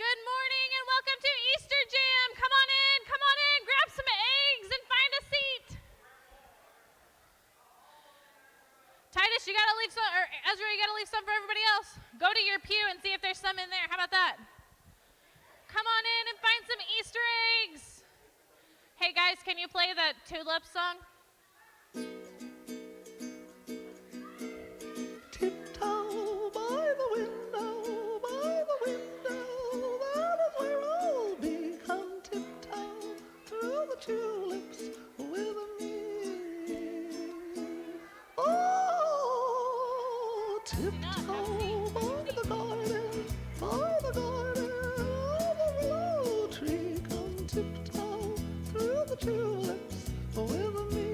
Good morning and welcome to Easter Jam. Come on in, grab some eggs and find a seat. Titus, you gotta leave some, or Ezra, you gotta leave some for everybody else. Go to your pew and see if there's some in there. How about that? Come on in and find some Easter eggs. Hey guys, can you play the Tulip song? Tiptoe by the window, that is where I'll be. Come tiptoe through the tulips with me. Oh, tiptoe by the garden of the willow tree. Come tiptoe through the tulips with me.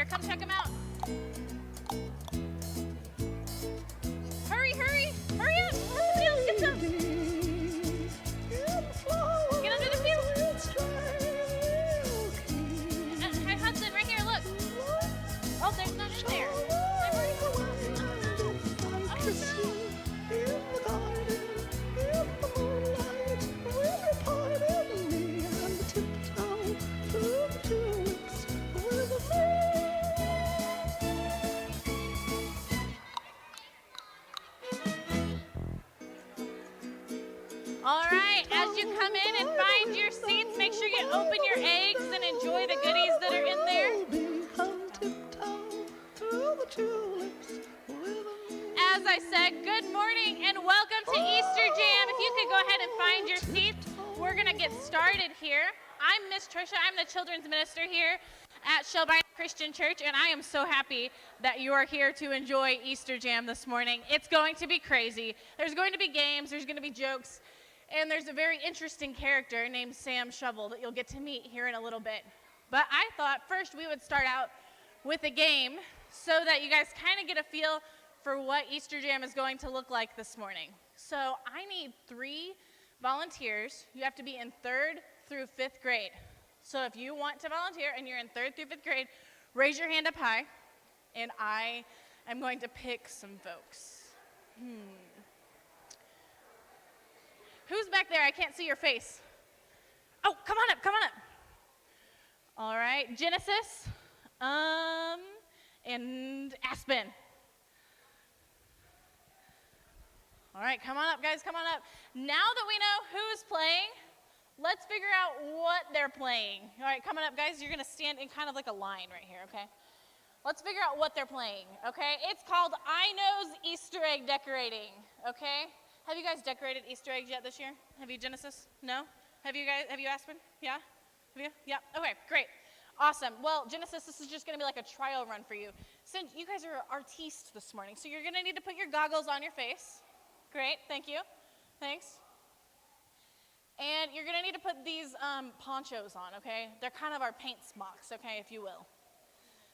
Come check them out. Hurry, hurry, hurry up. Somebody else get some. Get under the pew. Hey, Hudson, right here, look. Oh, there's none in there. All right, as you come in and find your seats, make sure you open your eggs and enjoy the goodies that are in there. As I said, good morning and welcome to Easter Jam. If you could go ahead and find your seats, we're going to get started here. I'm Miss Trisha. I'm the children's minister here at Shelby Christian Church, and I am so happy that you are here to enjoy Easter Jam this morning. It's going to be crazy. There's going to be games, there's going to be jokes, and there's a very interesting character named Sam Shovel that you'll get to meet here in a little bit. But I thought first we would start out with a game so that you guys kind of get a feel for what Easter Jam is going to look like this morning. So I need 3 volunteers. You have to be in 3rd through 5th grade. So if you want to volunteer and you're in 3rd through 5th grade, raise your hand up high, and I am going to pick some folks. Who's back there? I can't see your face. Oh, come on up, come on up. All right, Genesis, and Aspen. All right, come on up, guys, come on up. Now that we know who's playing, let's figure out what they're playing. All right, coming up, guys, you're going to stand in kind of like a line right here, okay? Let's figure out what they're playing, okay? It's called I Know's Easter Egg Decorating, okay? Have you guys decorated Easter eggs yet this year? Have you, Genesis? No? Have you, Aspen? Yeah? Have you? Yeah? Okay, great. Awesome. Well, Genesis, this is just going to be like a trial run for you. Since you guys are artistes this morning, so you're going to need to put your goggles on your face. Great, thank you. Thanks. And you're going to need to put these ponchos on, okay? They're kind of our paint smocks, okay, if you will.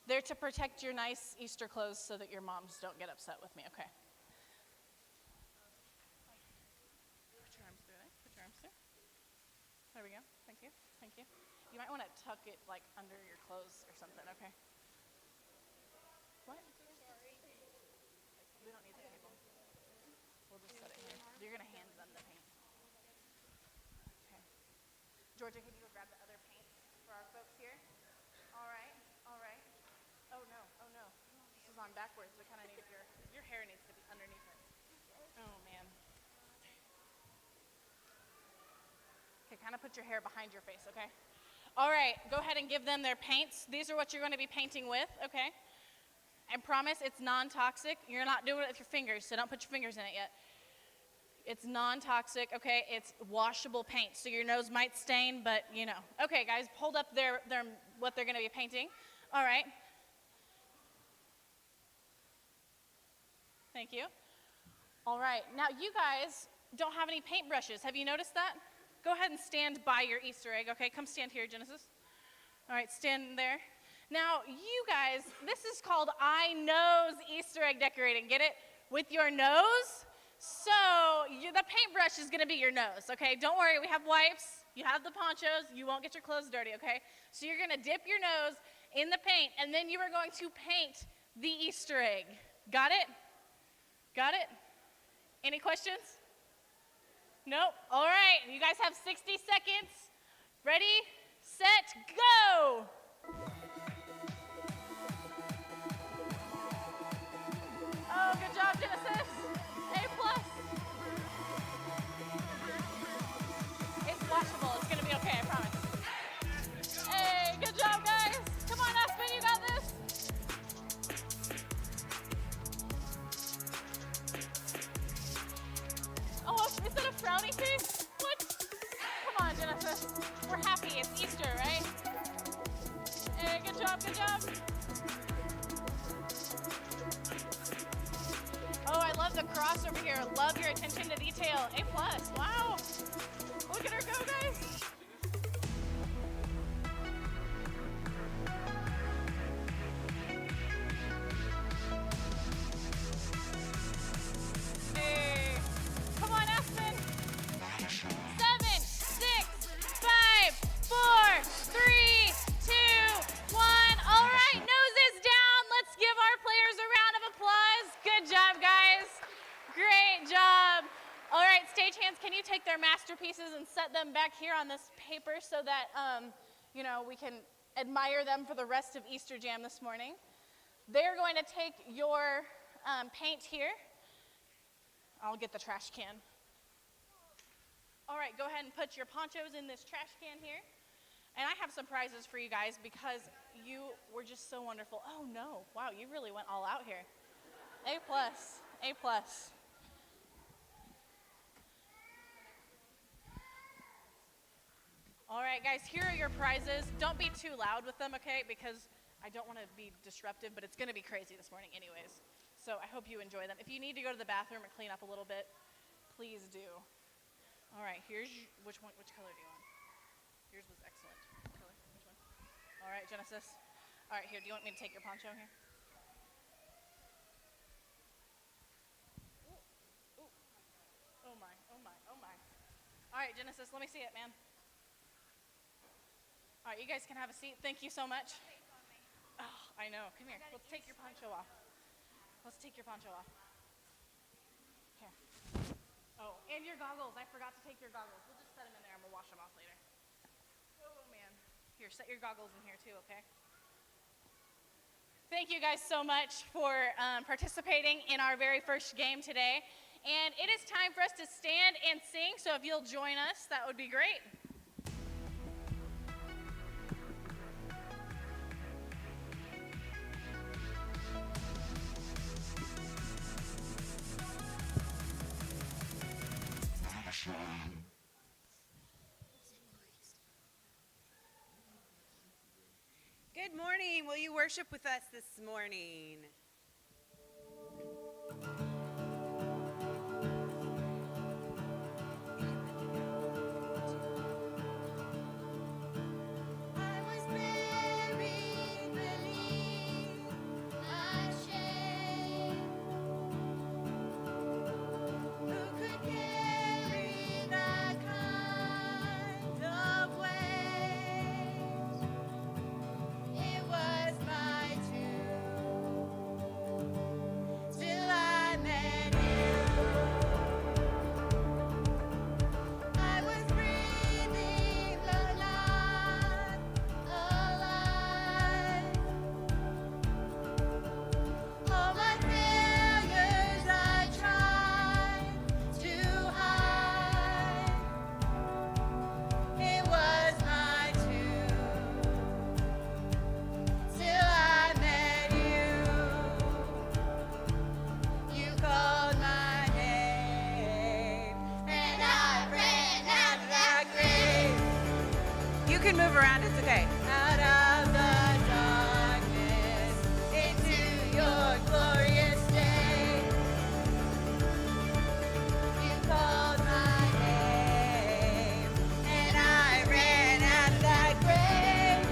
They're to protect your nice Easter clothes so that your moms don't get upset with me, okay? Put your arms through there. Put your arms through. There we go. Thank you. Thank you. You might want to tuck it, like, under your clothes or something, okay? What? Sorry. We don't need the table. We'll just set it here. You're going to hand them the paint. Okay. Georgia, can you go grab the other paints for our folks here? All right. All right. Oh, no. Oh, no. This is on backwards. We kind of need your hair needs to be underneath it. Oh, man. Okay, kind of put your hair behind your face, okay? All right. Go ahead and give them their paints. These are what you're going to be painting with, okay? I promise it's non-toxic. You're not doing it with your fingers, so don't put your fingers in it yet. It's non-toxic, okay? It's washable paint, so your nose might stain, but you know. Okay, guys, hold up their what they're going to be painting. All right. Thank you. All right. Now, you guys don't have any paintbrushes. Have you noticed that? Go ahead and stand by your Easter egg, okay? Come stand here, Genesis. All right, stand there. Now, you guys, this is called I Know's Easter egg decorating. Get it? With your nose. So the paintbrush is going to be your nose, okay? Don't worry, we have wipes. You have the ponchos. You won't get your clothes dirty, okay? So you're going to dip your nose in the paint, and then you are going to paint the Easter egg. Got it? Got it? Any questions? Nope. All right, you guys have 60 seconds. Ready, set, go! Oh, good job, Genesis. A+. It's washable. It's going to be okay, I promise. Hey, good job, guys. Come on, Aspen, you got this. Oh, is that a frowny face? What? Come on, Genesis. We're happy. It's Easter, right? Hey, good job, good job. Oh, I love the cross over here. Love your attention to detail. A+. Wow. Look at her go, guys. Hey. Come on, Aspen. 7, 6, 5, 4, 3, 2, 1. All right, noses down. Let's give our players a round of applause. Good job, guys. Great job. All right, stagehands, can you take their masterpieces and set them back here on this paper so that, we can admire them for the rest of Easter Jam this morning? They're going to take your paint here. I'll get the trash can. All right, go ahead and put your ponchos in this trash can here. And I have some prizes for you guys because you were just so wonderful. Oh no, wow, you really went all out here. A plus, A plus. All right, guys, here are your prizes. Don't be too loud with them, okay? Because I don't want to be disruptive, but it's going to be crazy this morning anyways. So I hope you enjoy them. If you need to go to the bathroom and clean up a little bit, please do. All right, which color do you want? Yours was excellent. Color, which one? All right, Genesis. All right, here, do you want me to take your poncho here? Ooh, ooh. Oh my, oh my, oh my. All right, Genesis, let me see it, man. All right, you guys can have a seat. Thank you so much. Oh, I know. Come here. Let's take your poncho off. Let's take your poncho off. Here. Oh, and your goggles. I forgot to take your goggles. We'll just set them in there and we'll wash them off later. Oh, man. Here, set your goggles in here too, okay? Thank you guys so much for participating in our very first game today. And it is time for us to stand and sing, so if you'll join us, that would be great. Good morning. Will you worship with us this morning? I was buried beneath my shame. Who could carry that kind of weight? It was my tomb till I met you. I was breathing but not alive. All my failures I tried to hide. It was my tomb till I met you. You called my name, and I ran out of that grave. You can move around. It's okay. Out of the darkness into your glorious day. You called my name, and I ran out of that grave.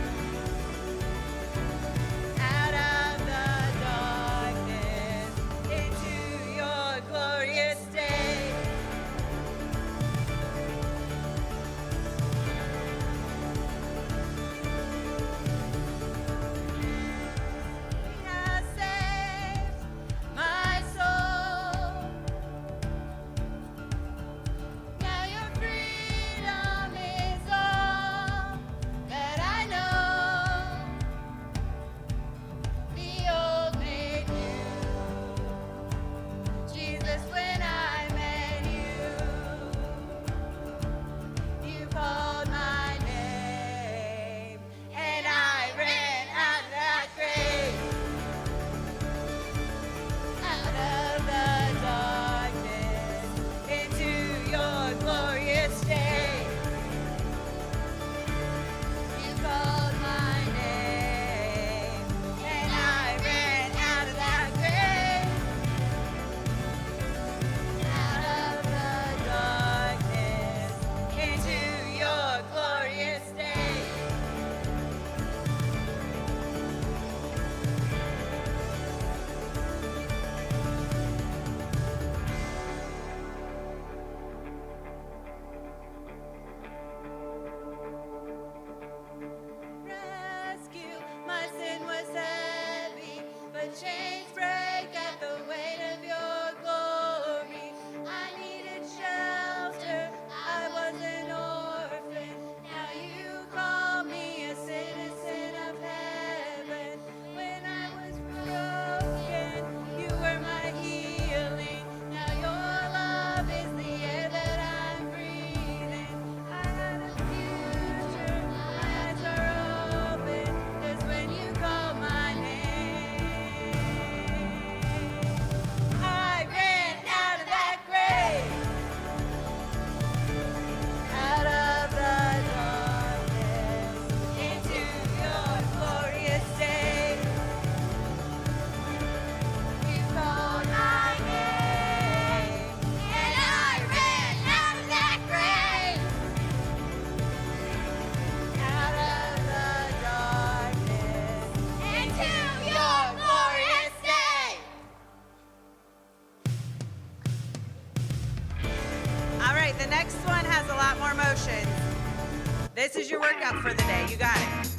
Out of the darkness into your glorious day. next one has a lot more motion. This is your workout for the day. You got it.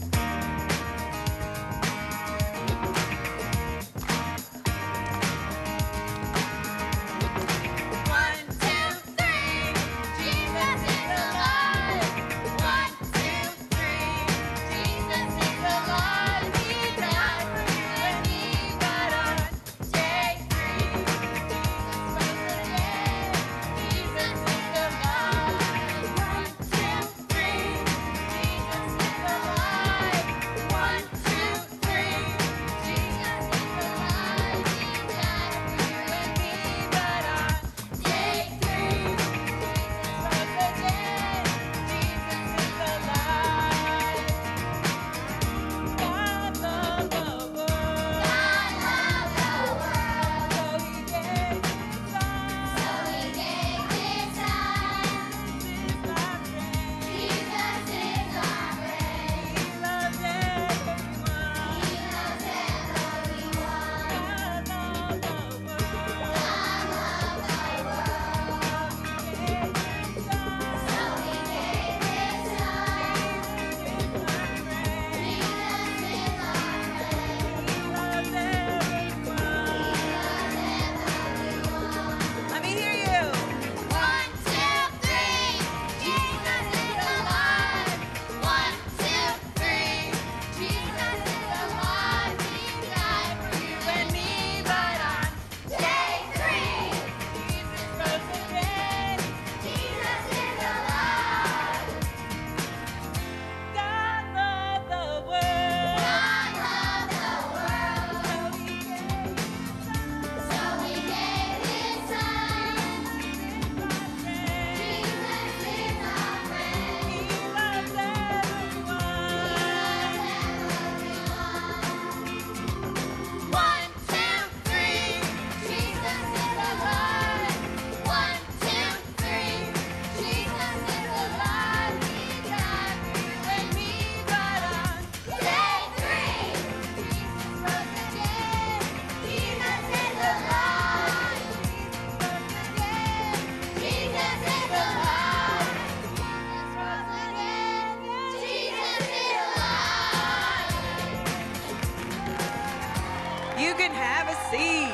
You can have a seat.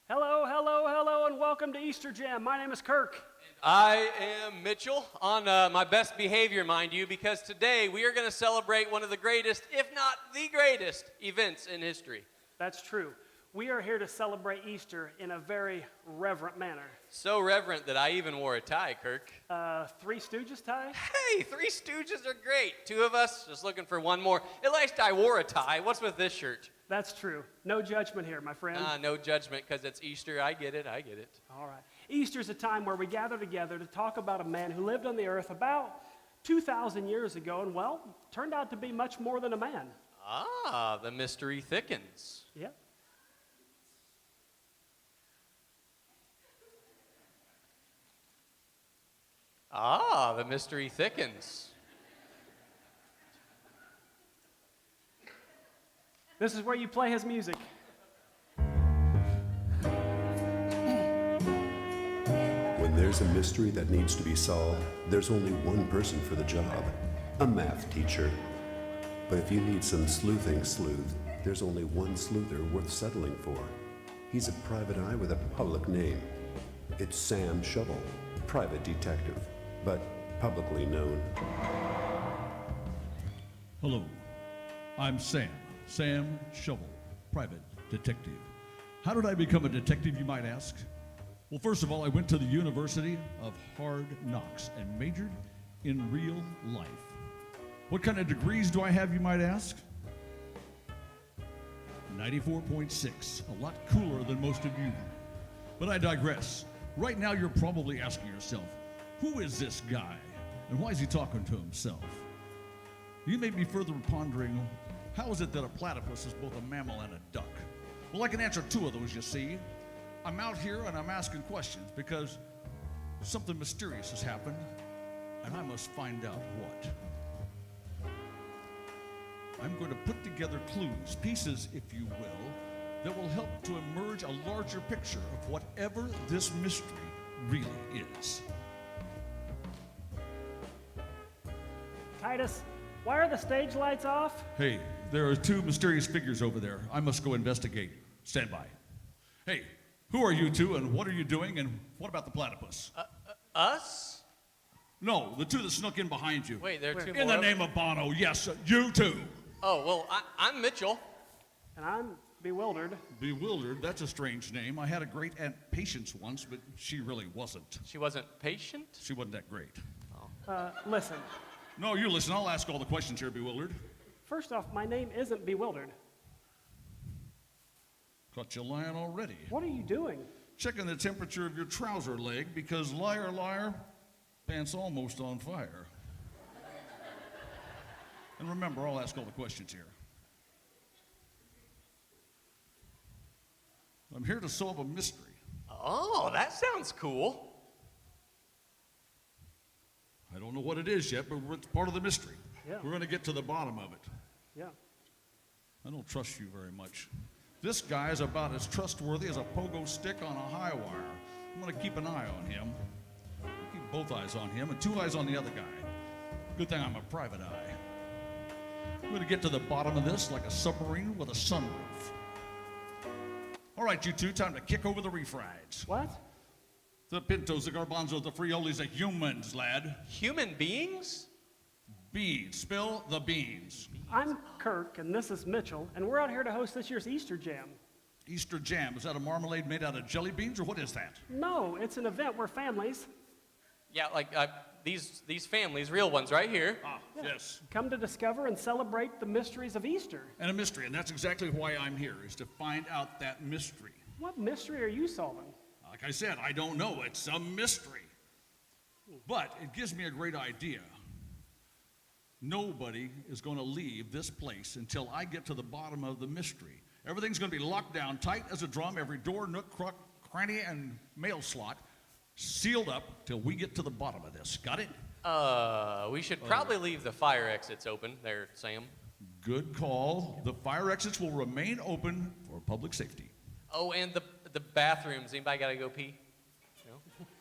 Hello, hello, hello, and welcome to Easter Jam. My name is Kirk. I am Mitchell, on my best behavior, mind you, because today we are going to celebrate one of the greatest, if not the greatest, events in history. That's true. We are here to celebrate Easter in a very reverent manner. So reverent that I even wore a tie, Kirk. Three Stooges tie? Hey, Three Stooges are great. Two of us, just looking for one more. At least I wore a tie. What's with this shirt? That's true. No judgment here, my friend. No judgment, because it's Easter. I get it. All right. Easter's a time where we gather together to talk about a man who lived on the earth about 2,000 years ago and, well, turned out to be much more than a man. Ah, the mystery thickens. Yep. Ah, the mystery thickens. This is where you play his music. When there's a mystery that needs to be solved, there's only one person for the job, a math teacher. But if you need some sleuthing sleuth, there's only one sleuther worth settling for. He's a private eye with a public name. It's Sam Shovel, private detective, but publicly known. Hello, I'm Sam Shovel, private detective. How did I become a detective, you might ask? Well, first of all, I went to the University of Hard Knocks and majored in real life. What kind of degrees do I have, you might ask? 94.6, a lot cooler than most of you. But I digress. Right now, you're probably asking yourself, who is this guy, and why is he talking to himself? You may be further pondering, how is it that a platypus is both a mammal and a duck? Well, I can answer two of those, you see. I'm out here and I'm asking questions because something mysterious has happened, and I must find out what. I'm going to put together clues, pieces, if you will, that will help to emerge a larger picture of whatever this mystery really is. Titus, why are the stage lights off? Hey, there are two mysterious figures over there. I must go investigate. Stand by. Hey, who are you two, and what are you doing, and what about the platypus? Us? No, the two that snuck in behind you. Wait, there are two In more the of name of Bono, yes, you two. Oh, well, I'm Mitchell. And I'm bewildered. Bewildered, that's a strange name. I had a great Aunt Patience once, but she really wasn't. She wasn't patient? She wasn't that great. Listen, No, you listen, I'll ask all the questions here, Bewildered. first off, my name isn't Bewildered. Caught you lying already. What are you doing? Checking the temperature of your trouser leg because liar, liar, pants almost on fire. And remember, I'll ask all the questions here. I'm here to solve a mystery. Oh, that sounds cool. I don't know what it is yet, but it's part of the mystery. Yeah. We're going to get to the bottom of it. Yeah. I don't trust you very much. This guy is about as trustworthy as a pogo stick on a high wire. I'm going to keep an eye on him. Keep both eyes on him and two eyes on the other guy. Good thing I'm a private eye. I'm going to get to the bottom of this like a submarine with a sunroof. All right, you two, time to kick over the reef rides. What? The Pintos, the Garbanzos, the Friolis, the humans, lad. Human beings? Beans. Spill the beans. I'm Kirk, and this is Mitchell, and we're out here to host this year's Easter Jam. Easter jam. Is that a marmalade made out of jelly beans, or what is that? No, it's an event where families Yeah, like these families, real ones right here. Ah, yes. come to discover and celebrate the mysteries of Easter. And a mystery, and that's exactly why I'm here, is to find out that mystery. What mystery are you solving? Like I said, I don't know. It's a mystery. But it gives me a great idea. Nobody is going to leave this place until I get to the bottom of the mystery. Everything's going to be locked down tight as a drum, every door, nook, cranny, and mail slot sealed up till we get to the bottom of this. Got it? We should probably leave the fire exits open there, Sam. Good call. The fire exits will remain open for public safety. Oh, and the bathrooms. Anybody got to go pee?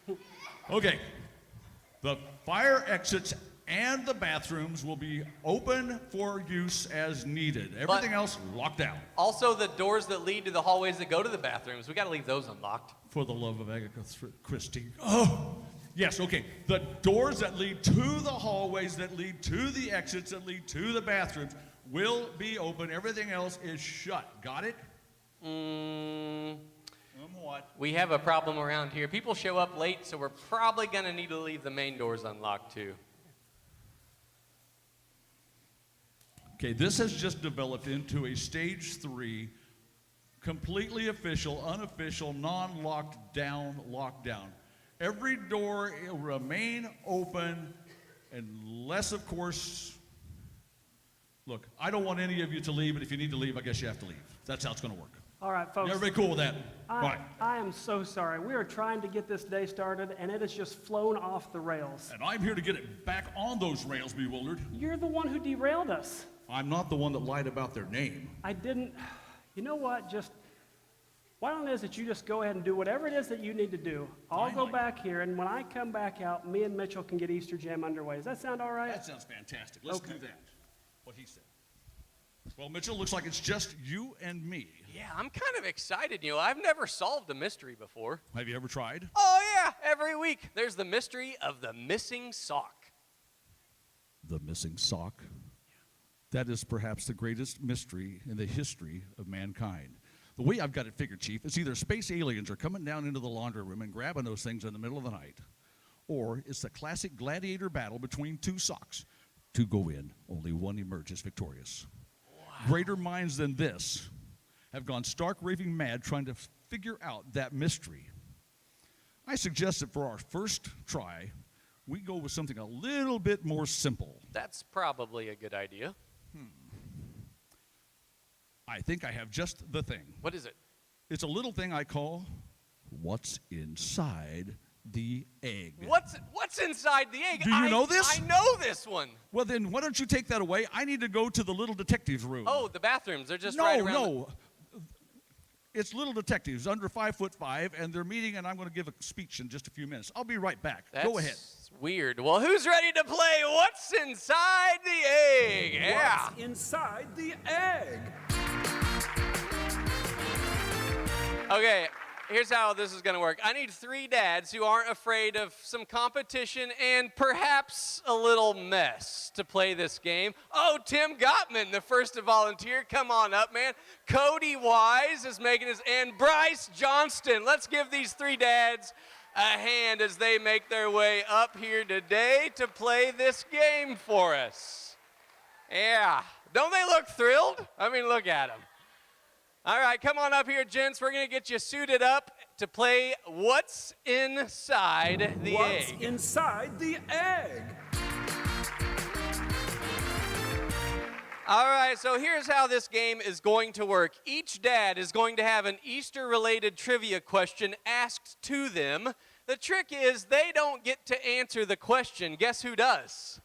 No? Okay. The fire exits and the bathrooms will be open for use as needed. Everything else locked down. Also, the doors that lead to the hallways that go to the bathrooms, we got to leave those unlocked. For the love of Agatha Christie. Oh, yes, okay. The doors that lead to the hallways, that lead to the exits, that lead to the bathrooms will be open. Everything else is shut. Got it? What? We have a problem around here. People show up late, so we're probably going to need to leave the main doors unlocked too. Okay, this has just developed into a stage 3, completely official, unofficial, non-locked down lockdown. Every door will remain open unless, of course, look, I don't want any of you to leave, but if you need to leave, I guess you have to leave. That's how it's going to work. All right, folks. Everybody cool with that? Right. I am so sorry. We are trying to get this day started, and it has just flown off the rails. And I'm here to get it back on those rails, Bewildered. You're the one who derailed us. I'm not the one that lied about their name. I didn't. You know what? Just why don't it is that you just go ahead and do whatever it is that you need to do. I'll go back here, and when I come back out, me and Mitchell can get Easter Jam underway. Does that sound all right? That sounds fantastic. Let's Okay. do that. What he said. Well, Mitchell, looks like it's just you and me. Yeah, I'm kind of excited. You know, I've never solved a mystery before. Have you ever tried? Oh, yeah, every week. There's the mystery of the missing sock. The missing sock. That is perhaps the greatest mystery in the history of mankind. The way I've got it figured, Chief, is either space aliens are coming down into the laundry room and grabbing those things in the middle of the night, or it's the classic gladiator battle between two socks. Two go in, only one emerges victorious. Wow. Greater minds than this have gone stark raving mad trying to figure out that mystery. I suggest that for our first try, we go with something a little bit more simple. That's probably a good idea. I think I have just the thing. What is it? It's a little thing I call what's inside the egg. What's inside the egg? Do you know this? I know this one. Well, then why don't you take that away? I need to go to the little detective's room. Oh, the bathrooms. They're just right around. No. It's little detectives under 5'5", and they're meeting, and I'm going to give a speech in just a few minutes. I'll be right back. Go ahead. That's weird. Well, who's ready to play What's Inside the Egg? Yeah. What's inside the egg? Okay, here's how this is going to work. I need 3 dads who aren't afraid of some competition and perhaps a little mess to play this game. Oh, Tim Gottman, the first to volunteer. Come on up, man. Cody Wise is making his, and Bryce Johnston. Let's give these 3 dads a hand as they make their way up here today to play this game for us. Yeah. Don't they look thrilled? I mean, look at them. All right, come on up here, gents. We're going to get you suited up to play What's Inside the What's Egg. inside the egg? All right, so here's how this game is going to work. Each dad is going to have an Easter-related trivia question asked to them. The trick is they don't get to answer the question. Guess who does?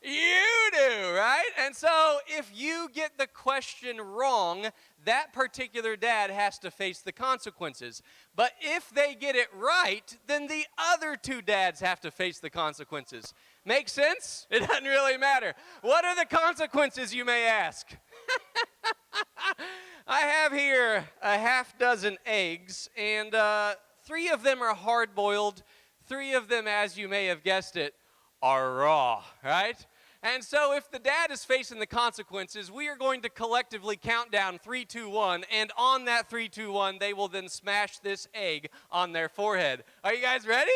You do, right? And so if you get the question wrong, that particular dad has to face the consequences. But if they get it right, then the other 2 dads have to face the consequences. Make sense? It doesn't really matter. What are the consequences, you may ask? I have here a half dozen eggs, and 3 of them are hard-boiled. 3 of them, as you may have guessed it, are raw, right? And so if the dad is facing the consequences, we are going to collectively count down 3, 2, 1, and on that 3, 2, 1, they will then smash this egg on their forehead. Are you guys ready?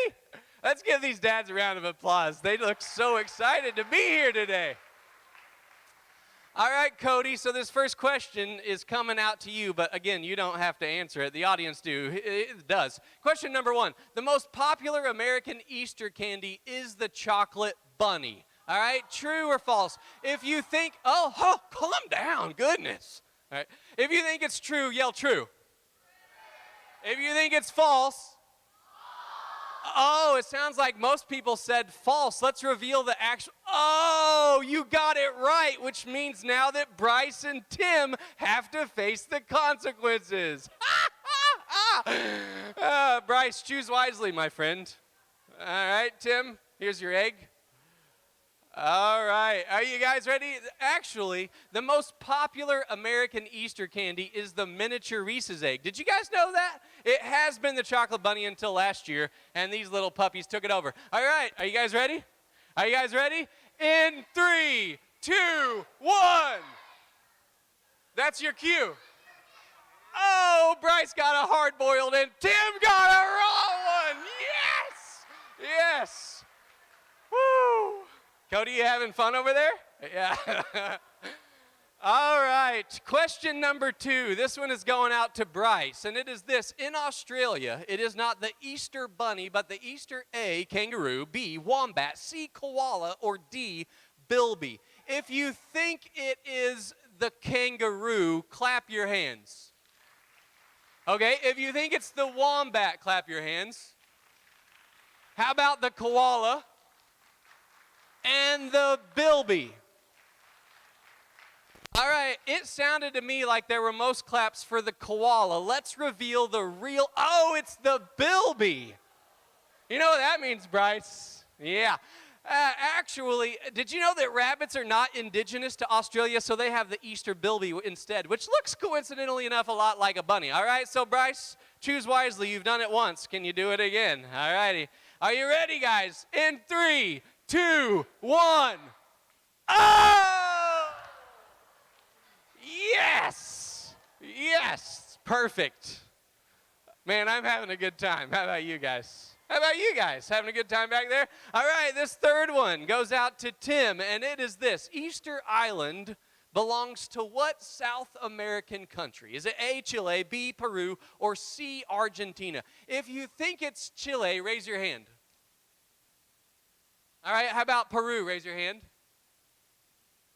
Let's give these dads a round of applause. They look so excited to be here today. All right, Cody, so this first question is coming out to you, but again, you don't have to answer it. The audience it does. Question number 1. The most popular American Easter candy is the chocolate bunny. All right, true or false? If you think, oh, calm down, goodness. All right, if you think it's true, yell true. If you think it's false, oh, it sounds like most people said false. Let's reveal the actual, oh, you got it right, which means now that Bryce and Tim have to face the consequences. Bryce, choose wisely, my friend. All right, Tim, here's your egg. All right, are you guys ready? Actually, the most popular American Easter candy is the miniature Reese's egg. Did you guys know that? It has been the chocolate bunny until last year, and these little puppies took it over. All right, are you guys ready? Are you guys ready? In 3, 2, 1. That's your cue. Oh, Bryce got a hard-boiled, and Tim got a raw one. Yes! Yes! Woo! Cody, you having fun over there? Yeah. All right, question number 2. This one is going out to Bryce, and it is this. In Australia, it is not the Easter bunny, but the Easter A, kangaroo, B, wombat, C, koala, or D, bilby. If you think it is the kangaroo, clap your hands. Okay, if you think it's the wombat, clap your hands. How about the koala? And the bilby. All right, it sounded to me like there were most claps for the koala. Let's reveal the real, oh, it's the bilby. You know what that means, Bryce? Yeah. Actually, did you know that rabbits are not indigenous to Australia, so they have the Easter bilby instead, which looks coincidentally enough a lot like a bunny. All right, so Bryce, choose wisely. You've done it once. Can you do it again? All righty. Are you ready, guys? In 3, 2, 1. Oh! Yes! Yes! Perfect. Man, I'm having a good time. How about you guys? How about you guys? Having a good time back there? All right, this third one goes out to Tim, and it is this. Easter Island belongs to what South American country? Is it A, Chile, B, Peru, or C, Argentina? If you think it's Chile, raise your hand. All right, how about Peru? Raise your hand.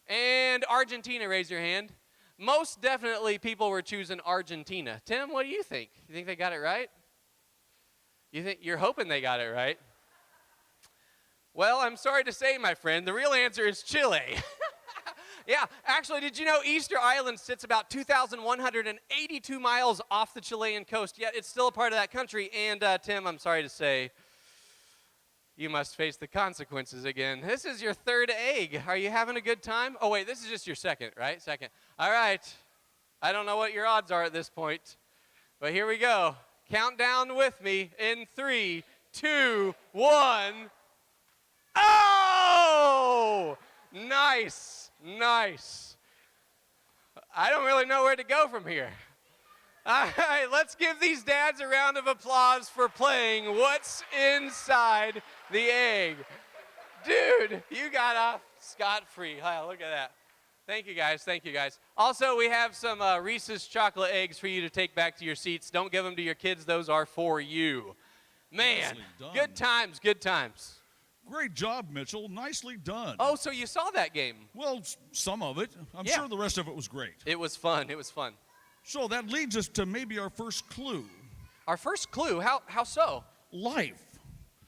And Argentina, raise your hand. Most definitely people were choosing Argentina. Tim, what do you think? You think they got it right? You think you're hoping they got it right? Well, I'm sorry to say, my friend, the real answer is Chile. Yeah, actually, did you know Easter Island sits about 2,182 miles off the Chilean coast, yet it's still a part of that country. And Tim, I'm sorry to say, you must face the consequences again. This is your third egg. Are you having a good time? Oh, wait, this is just your second, right? Second. All right. I don't know what your odds are at this point, but here we go. Count down with me in 3, 2, 1. Oh! Nice, nice. I don't really know where to go from here. All right, let's give these dads a round of applause for playing What's Inside the Egg. Dude, you got off scot-free. Wow, look at that. Thank you, guys. Thank you, guys. Also, we have some Reese's chocolate eggs for you to take back to your seats. Don't give them to your kids. Those are for you. Man, Nicely done. good times, good times. Great job, Mitchell. Nicely done. Oh, so you saw that game? Well, some of it. I'm Yeah. sure the rest of it was great. It was fun. It was fun. So that leads us to maybe our first clue. Our first clue, how so? Life.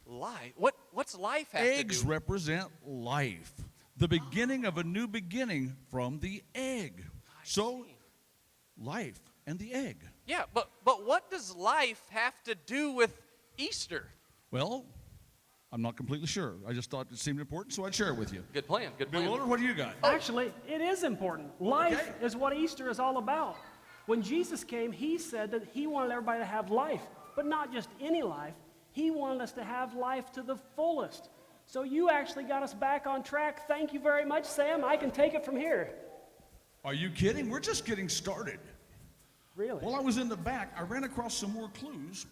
Life. What's life have Eggs to do? represent life. The beginning of a new beginning from the egg. So, life and the egg. Yeah, but what does life have to do with Easter? Well, I'm not completely sure. I just thought it seemed important, so I'd share it with you. Good plan. Good Bill plan. Wilder, what do you got? Actually, it is important. Life Okay. is what Easter is all about. When Jesus came, he said that he wanted everybody to have life, but not just any life. He wanted us to have life to the fullest. So you actually got us back on track. Thank you very much, Sam. I can take it from here. Are you kidding? We're just getting started. Really? While I was in the back, I ran across some more clues,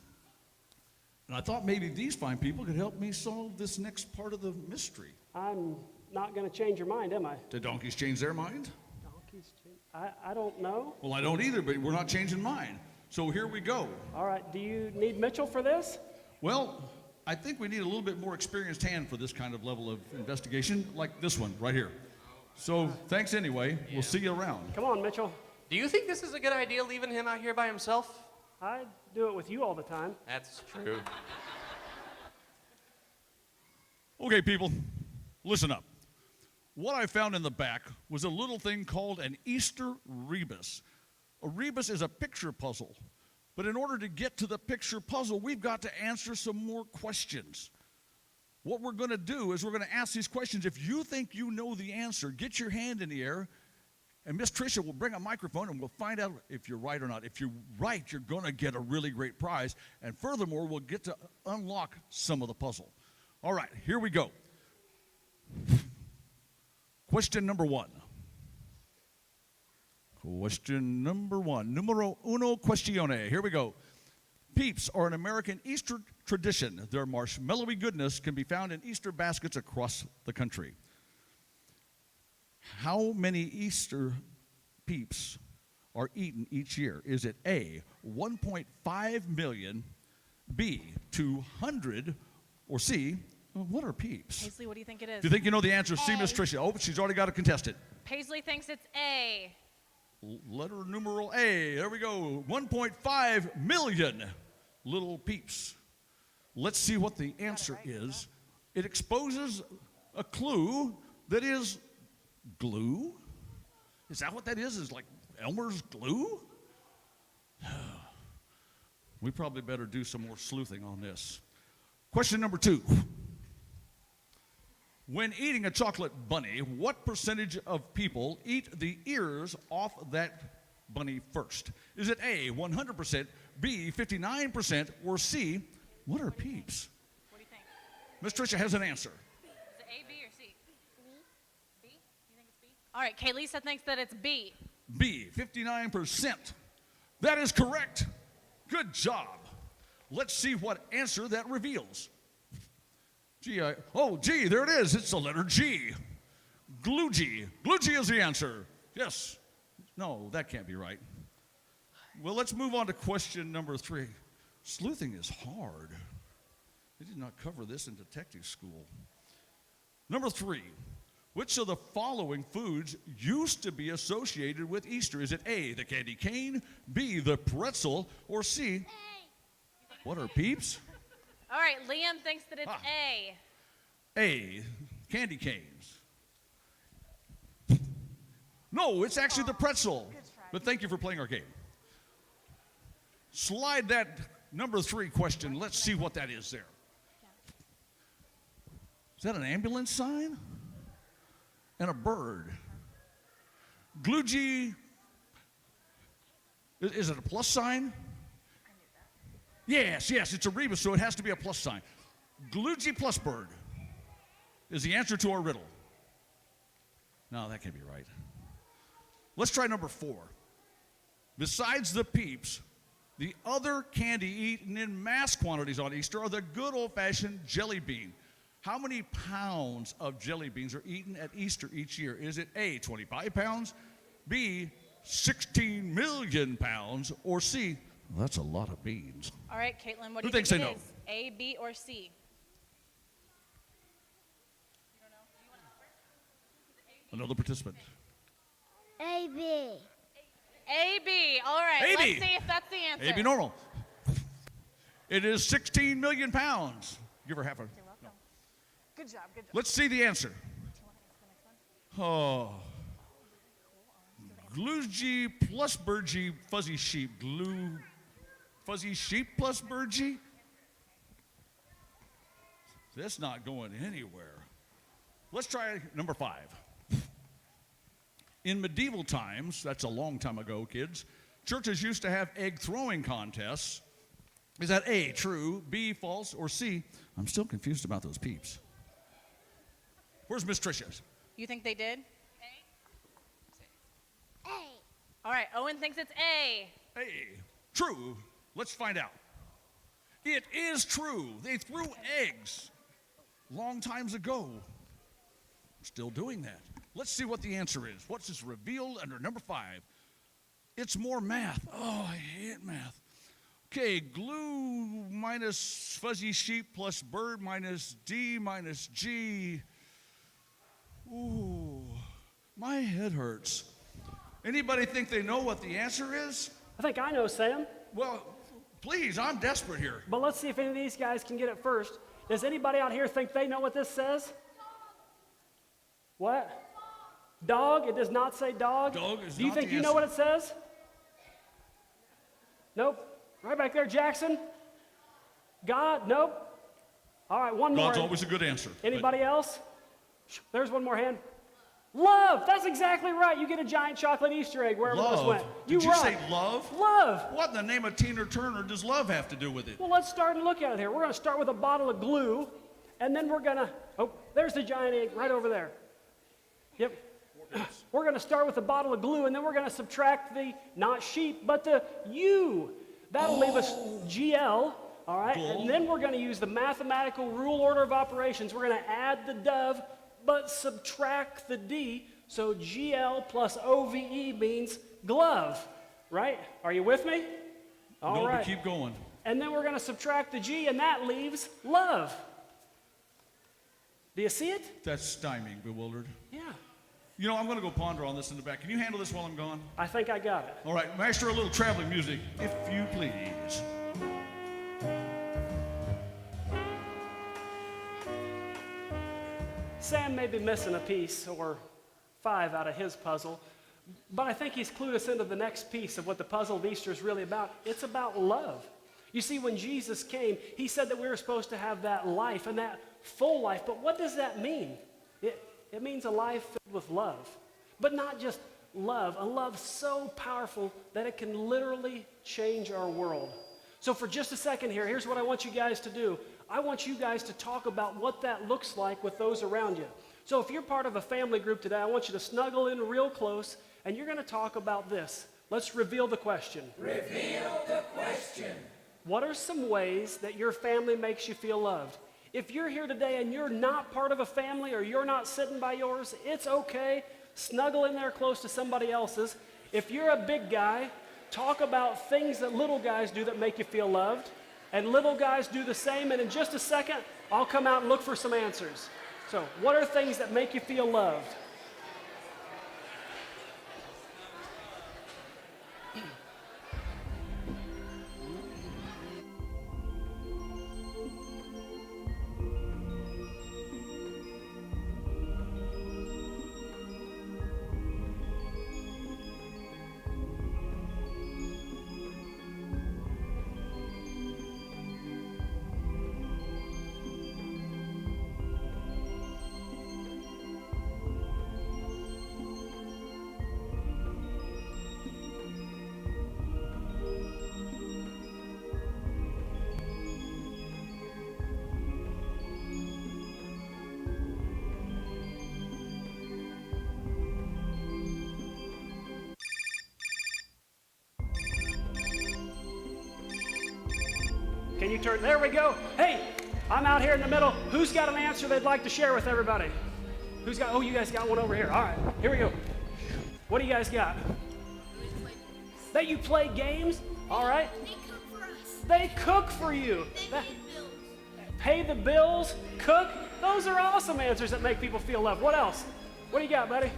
and I thought maybe these fine people could help me solve this next part of the mystery. I'm not going to change your mind, am I? Did donkeys change their mind? Donkeys change? I don't know. Well, I don't either, but we're not changing mine. So here we go. All right, do you need Mitchell for this? Well, I think we need a little bit more experienced hand for this kind of level of investigation, like this one right here. So thanks anyway. We'll see you around. Come on, Mitchell. Do you think this is a good idea, leaving him out here by himself? I do it with you all the time. That's true. Okay, people, listen up. What I found in the back was a little thing called an Easter rebus. A rebus is a picture puzzle. But in order to get to the picture puzzle, we've got to answer some more questions. What we're going to do is we're going to ask these questions. If you think you know the answer, get your hand in the air, and Miss Tricia will bring a microphone, and we'll find out if you're right or not. If you're right, you're going to get a really great prize. And furthermore, we'll get to unlock some of the puzzle. All right, here we go. Question number 1. Question number 1. Numero uno questione. Here we go. Peeps are an American Easter tradition. Their marshmallowy goodness can be found in Easter baskets across the country. How many Easter Peeps are eaten each year? Is it A, 1.5 million, B, 200, or C, what are Peeps? Paisley, what do you think it is? Do you think you know the answer? C, Miss Tricia. Oh, she's already got a contestant. Paisley thinks it's A. Letter numeral A. There we go. 1.5 million little peeps. Let's see what the answer is. It exposes a clue that is glue. Is that what that is? Is like Elmer's glue? We probably better do some more sleuthing on this. Question number 2. When eating a chocolate bunny, what percentage of people eat the ears off that bunny first? Is it A, 100%, B, 59%, or C, what are Peeps? What do you think? Miss Tricia has an answer. Is it A, B, or C? B. B? You think it's B? All right, Kaylisa thinks that it's B. B, 59%. That is correct. Good job. Let's see what answer that reveals. Gee, G, there it is. It's the letter G. Glue-G. Glue-G is the answer. Yes. No, that can't be right. Well, let's move on to question number 3. Sleuthing is hard. They did not cover this in detective school. Number 3. Which of the following foods used to be associated with Easter? Is it A, the candy cane, B, the pretzel, or C, what are Peeps? All right, Liam thinks that it's Ah. A. A, candy canes. No, it's actually the pretzel. But thank you for playing our game. Slide that number 3 question. Let's see what that is there. Is that an ambulance sign? And a bird. Gluji. Is it a plus sign? Yes, it's a rebus, so it has to be a plus sign. Gluji plus bird is the answer to our riddle. No, that can't be right. Let's try number 4. Besides the Peeps, the other candy eaten in mass quantities on Easter are the good old-fashioned jelly bean. How many pounds of jelly beans are eaten at Easter each year? Is it A, 25 pounds, B, 16 million pounds, or C, well, that's a lot of beans? All right, Caitlin, what do Who you thinks think they it know? is? A, B, or C? Another participant. AB. A, B. All right, A, B. let's see if that's the answer. A, be normal. It is 16 million pounds. Give her half a. No. Good job, good job. Let's see the answer. Oh. Gluji plus Burgee, fuzzy sheep. Fuzzy sheep plus Burgee? That's not going anywhere. Let's try number 5. In medieval times, that's a long time ago, kids, churches used to have egg throwing contests. Is that A, true, B, false, or C? I'm still confused about those Peeps. Where's Miss Tricia? You think they did? A. All right, Owen thinks it's A. A, true. Let's find out. It is true. They threw eggs long times ago. Still doing that. Let's see what the answer is. What's this revealed under number 5? It's more math. Oh, I hate math. Okay, glue minus fuzzy sheep plus bird minus D minus G. Ooh, my head hurts. Anybody think they know what the answer is? I think I know, Sam. Well, please, I'm desperate here. But let's see if any of these guys can get it first. Does anybody out here think they know what this says? What? Dog? It does not say dog. Dog is Do you not think the you know answer. what it says? Nope. Right back there, Jackson. God? Nope. All right, one more. God's always a good answer. but- Anybody else? There's one more hand. Love. That's exactly right. You get a giant chocolate Easter egg wherever this Love? went. Did you right. say love? Love. What in the name of Tina Turner does love have to do with it? Well, let's start and look at it here. We're going to start with a bottle of glue, and then we're going to, oh, there's the giant egg right over there. Yep. We're going to start with a bottle of glue, and then we're going to subtract the, not sheep, but the U. That'll leave us GL, all right? Gold. And then we're going to use the mathematical rule order of operations. We're going to add the dove, but subtract the D. So GL plus OVE means glove, right? Are you with me? All No, right. but keep going. And then we're going to subtract the G, and that leaves love. Do you see it? That's stymieing, bewildered. Yeah. You know, I'm going to go ponder on this in the back. Can you handle this while I'm gone? I think I got it. All right, master a little traveling music, if you please. Sam may be missing a piece or 5 out of his puzzle, but I think he's clued us into the next piece of what the puzzle of Easter is really about. It's about love. You see, when Jesus came, he said that we were supposed to have that life and that full life, but what does that mean? It means a life filled with love, but not just love, a love so powerful that it can literally change our world. So for just a second here, here's what I want you guys to do. I want you guys to talk about what that looks like with those around you. So if you're part of a family group today, I want you to snuggle in real close, and you're going to talk about this. Let's reveal the question. Reveal the question. What are some ways that your family makes you feel loved? If you're here today and you're not part of a family or you're not sitting by yours, it's okay. Snuggle in there close to somebody else's. If you're a big guy, talk about things that little guys do that make you feel loved. And little guys do the same. And in just a second, I'll come out and look for some answers. So, what are things that make you feel loved? Can you turn? There we go. Hey, I'm out here in the middle. Who's got an answer they'd like to share with everybody? Who's got, oh, you guys got one over here. All right, here we go. What do you guys got? That you play games? All right. They cook for us. They cook for you. They Pay the bills, cook. Those are awesome answers that make people feel loved. What else? What do you got, buddy?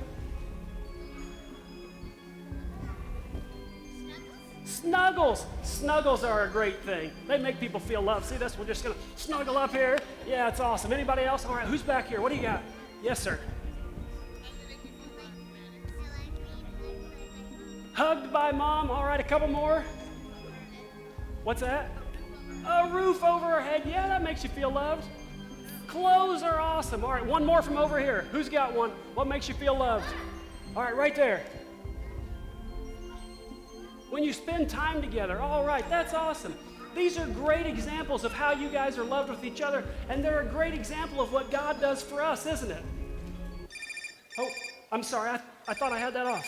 Snuggles. Snuggles are a great thing. They make people feel loved. See this? We're just going to snuggle up here. Yeah, it's awesome. Anybody else? All right, who's back here? What do you got? Yes, sir. Hugged by mom. All right, a couple more. What's that? A roof over her head. Yeah, that makes you feel loved. Clothes are awesome. All right, one more from over here. Who's got one? What makes you feel loved? All right, right there. When you spend time together. All right, that's awesome. These are great examples of how you guys are loved with each other, and they're a great example of what God does for us, isn't it? Oh, I'm sorry. I thought I had that off.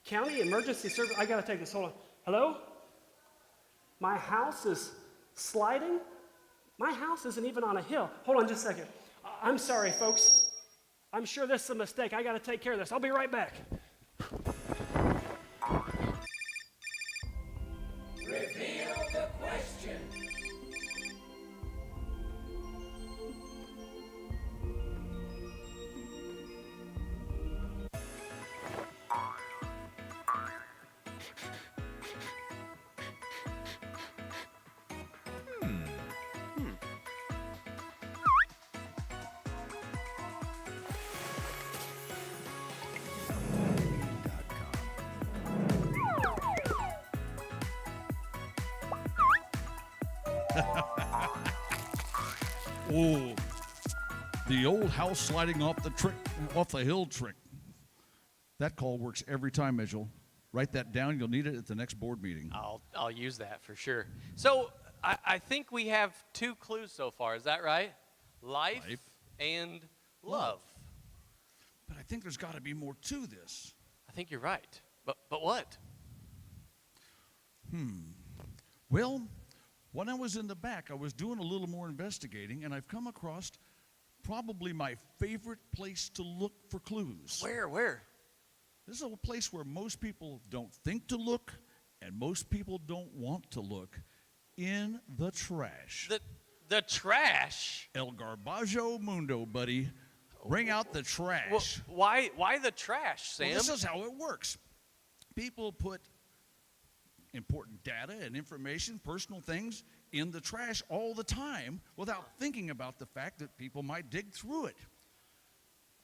County Emergency Service. I got to take this. Hold on. Hello? My house is sliding? My house isn't even on a hill. Hold on just a second. I'm sorry, folks. I'm sure this is a mistake. I got to take care of this. I'll be right back. Reveal the question. Oh, the old house sliding off the hill trick. That call works every time, Mitchell. Write that down. You'll need it at the next board meeting. I'll use that for sure. So I think we have 2 clues so far. Is that right? Life. And love. But I think there's got to be more to this. I think you're right. But what? Well, when I was in the back, I was doing a little more investigating, and I've come across probably my favorite place to look for clues. Where? This is a place where most people don't think to look, and most people don't want to look. In the trash. The trash? El Garbaggio Mundo, buddy. Bring out the trash. Well, why the trash, Sam? Well, this is how it works. People put important data and information, personal things, in the trash all the time without thinking about the fact that people might dig through it.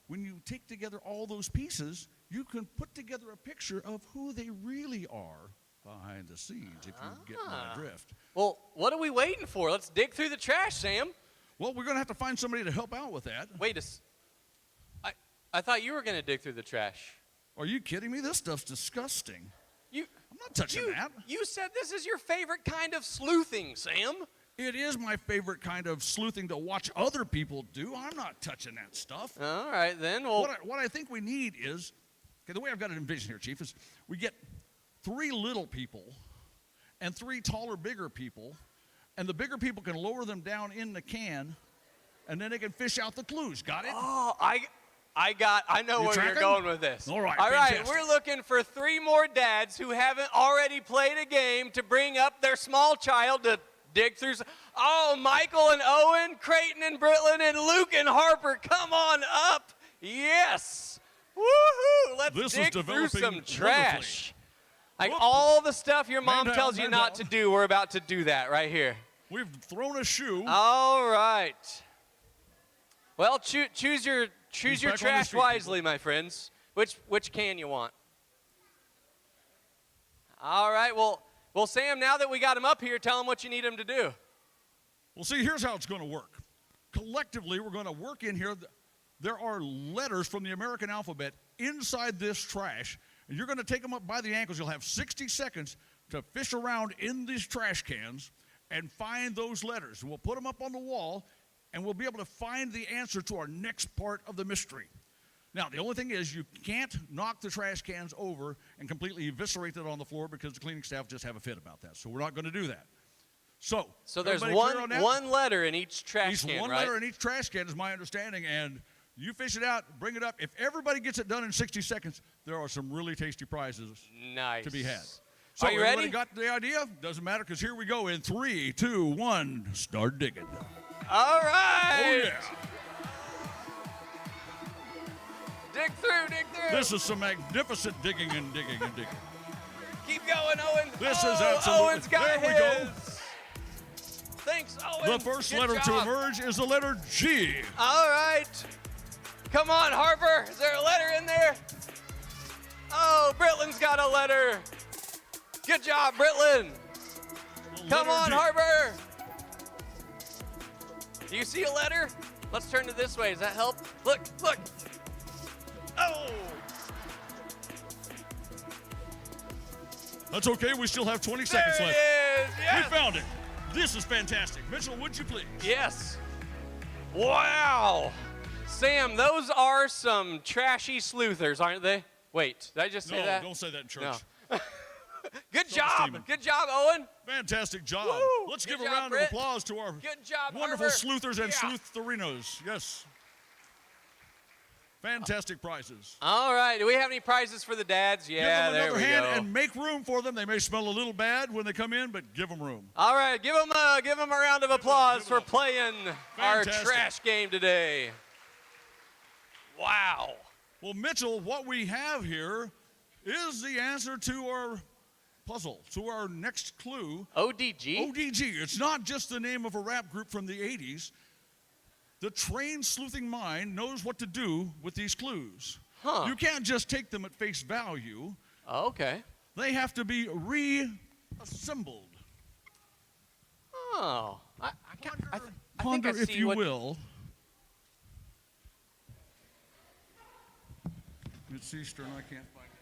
When you take together all those pieces, you can put together a picture of who they really are behind the scenes, if you get my drift. Well, what are we waiting for? Let's dig through the trash, Sam. Well, we're going to have to find somebody to help out with that. Wait I thought you were going to dig through the trash. Are you kidding me? This stuff's disgusting. I'm not touching that. You said this is your favorite kind of sleuthing, Sam. It is my favorite kind of sleuthing to watch other people do. I'm not touching that stuff. All right, then. Well, what I think we need is, okay, the way I've got it envisioned here, Chief, is we get 3 little people and 3 taller, bigger people, and the bigger people can lower them down in the can, and then they can fish out the clues. Got it? Oh, I know where you're going with this. All right, fantastic. We're looking for 3 more dads who haven't already played a game to bring up their small child to dig through. Oh, Michael and Owen, Creighton and Britland, and Luke and Harper, come on up. Yes. Woohoo. Let's dig through some trash. Like all the stuff your mom tells you not to do, we're about to do that right here. We've thrown a shoe. All right. Well, choose your trash wisely, my friends. Which can you want? All right. Well, Sam, now that we got him up here, tell him what you need him to do. Well, see, here's how it's going to work. Collectively, we're going to work in here. There are letters from the American alphabet inside this trash, and you're going to take them up by the ankles. You'll have 60 seconds to fish around in these trash cans and find those letters. And we'll put them up on the wall, and we'll be able to find the answer to our next part of the mystery. Now, the only thing is you can't knock the trash cans over and completely eviscerate it on the floor because the cleaning staff just have a fit about that. So we're not going to do that. So there's everybody clear on that? one letter in each trash Each can, one right? letter in each trash can is my understanding, and you fish it out, bring it up. If everybody gets it done in 60 seconds, there are some really tasty prizes Nice. to be had. So Are you everybody ready? got the idea? Doesn't matter, because here we go in 3, 2, 1, start digging. All Oh, right. yeah. Dig through, dig through. This is some magnificent digging and digging and digging. Keep going, Owen. This is Oh, absolutely- Owen's got there we his. go. Thanks, Owen. The first Good letter to job. emerge is the letter G. All right. Come on, Harper. Is there a letter in there? Oh, Britlin's got a letter. Good job, Britlin. Come Letter on, G. Harper. Do you see a letter? Let's turn it this way. Does that help? Look, look. Oh. That's okay, we still have 20 There seconds it left. is. Yes. We found it. This is fantastic. Mitchell, would you please? Yes. Wow. Sam, those are some trashy sleuthers, aren't they? Wait, did I just say No, that? don't say that in church. No. Good Self-esteem. job. Good job, Owen. Fantastic job. Woo! Let's Good give a job, round Britt. of applause to our Good job, wonderful Harper. sleuthers and Yeah. sleutherinos. Yes. Fantastic prizes. All right. Do we have any prizes for the dads? Yeah, give them there another we hand go. and make room for them. They may smell a little bad when they come in, but give them room. All right. Give them a round of applause give it for up. playing our Fantastic. trash game today. Wow. Well, Mitchell, what we have here is the answer to our puzzle, to our next clue. ODG? ODG. It's not just the name of a rap group from the 80s. The trained sleuthing mind knows what to do with these clues. Huh. You can't just take them at face value. Okay. They have to be reassembled. Oh. I think Ponder, I see if you what, will. It's Easter and I can't find it.